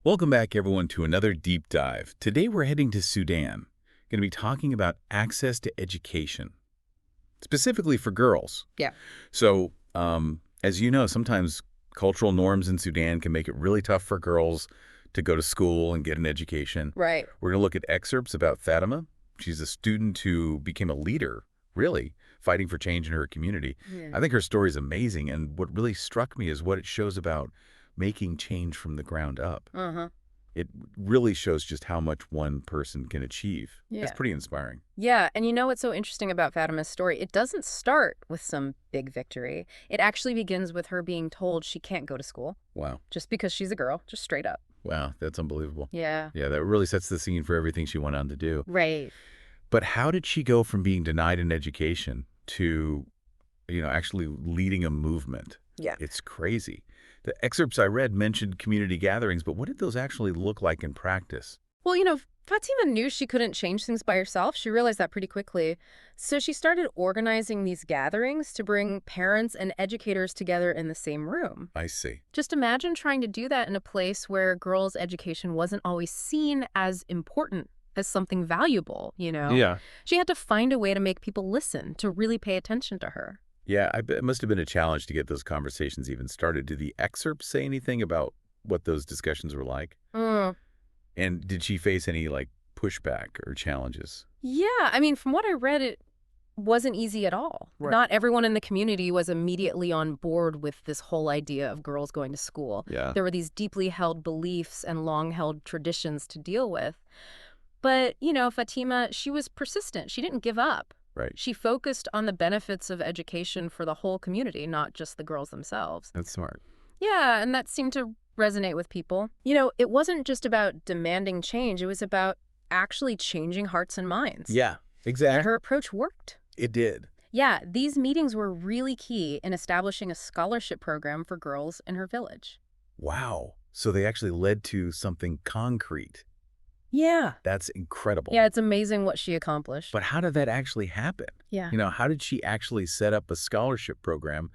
Welcome back, everyone, to another deep dive. Today we're heading to Sudan. Going to be talking about access to education, specifically for girls. Yeah. So, as you know, sometimes cultural norms in Sudan can make it really tough for girls to go to school and get an education. Right. We're going to look at excerpts about Fatima. She's a student who became a leader, really, fighting for change in her community. Yeah. I think her story is amazing, and what really struck me is what it shows about making change from the ground up. Uh-huh. It really shows just how much one person can achieve. Yeah. It's pretty inspiring. Yeah, and you know what's so interesting about Fatima's story? It doesn't start with some big victory. It actually begins with her being told she can't go to school Wow. just because she's a girl, just straight up. Wow, that's unbelievable. Yeah. Yeah, that really sets the scene for everything she went on to do. Right. But how did she go from being denied an education to, actually leading a movement? Yeah. It's crazy. The excerpts I read mentioned community gatherings, but what did those actually look like in practice? Well, Fatima knew she couldn't change things by herself. She realized that pretty quickly. So she started organizing these gatherings to bring parents and educators together in the same room. I see. Just imagine trying to do that in a place where girls' education wasn't always seen as important, as something valuable, Yeah. She had to find a way to make people listen, to really pay attention to her. Yeah, I bet it must have been a challenge to get those conversations even started. Did the excerpts say anything about what those discussions were like? Mm. And did she face any, pushback or challenges? Yeah, from what I read, it wasn't easy at all. Right. Not everyone in the community was immediately on board with this whole idea of girls going to school. Yeah. There were these deeply held beliefs and long-held traditions to deal with. But, Fatima, she was persistent. She didn't give up. Right. She focused on the benefits of education for the whole community, not just the girls themselves. That's smart. Yeah, and that seemed to resonate with people. It wasn't just about demanding change. It was about actually changing hearts and minds. Yeah, exactly. Her approach worked. It did. Yeah, these meetings were really key in establishing a scholarship program for girls in her village. Wow. So they actually led to something concrete. Yeah. That's incredible. Yeah, it's amazing what she accomplished. But how did that actually happen? Yeah. How did she actually set up a scholarship program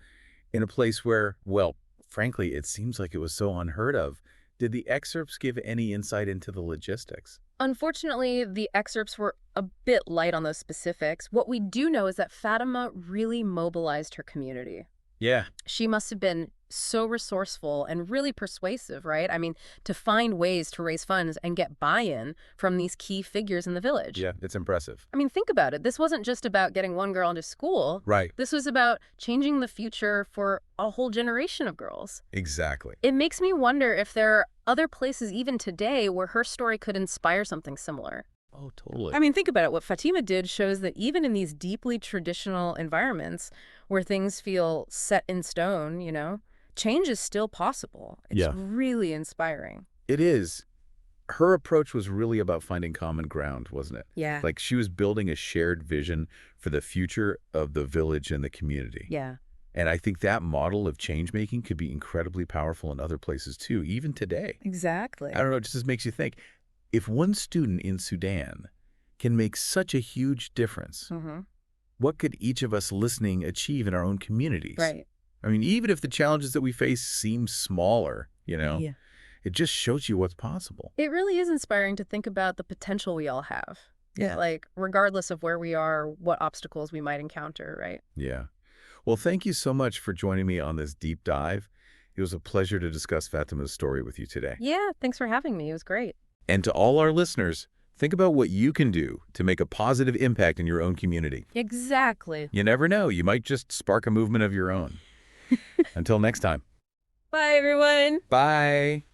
in a place where, well, frankly, it seems like it was so unheard of? Did the excerpts give any insight into the logistics? Unfortunately, the excerpts were a bit light on those specifics. What we do know is that Fatima really mobilized her community. Yeah. She must have been so resourceful and really persuasive, right? To find ways to raise funds and get buy-in from these key figures in the village. Yeah, it's impressive. Think about it. This wasn't just about getting one girl into school. Right. This was about changing the future for a whole generation of girls. Exactly. It makes me wonder if there are other places even today where her story could inspire something similar. Oh, totally. Think about it. What Fatima did shows that even in these deeply traditional environments where things feel set in stone, change is still possible. It's really inspiring. It is. Her approach was really about finding common ground, wasn't it? Yeah. Like she was building a shared vision for the future of the village and the community. Yeah. And I think that model of change-making could be incredibly powerful in other places too, even today. Exactly. I don't know, it just makes you think. If one student in Sudan can make such a huge difference, what could each of us listening achieve in our own communities? Right. Even if the challenges that we face seem smaller, Yeah. it just shows you what's possible. It really is inspiring to think about the potential we all have. Yeah. Regardless of where we are, what obstacles we might encounter, right? Yeah. Well, thank you so much for joining me on this deep dive. It was a pleasure to discuss Fatima's story with you today. Yeah, thanks for having me. It was great. And to all our listeners, think about what you can do to make a positive impact in your own community. Exactly. You never know. You might just spark a movement of your own. Until next time. Bye, everyone. Bye.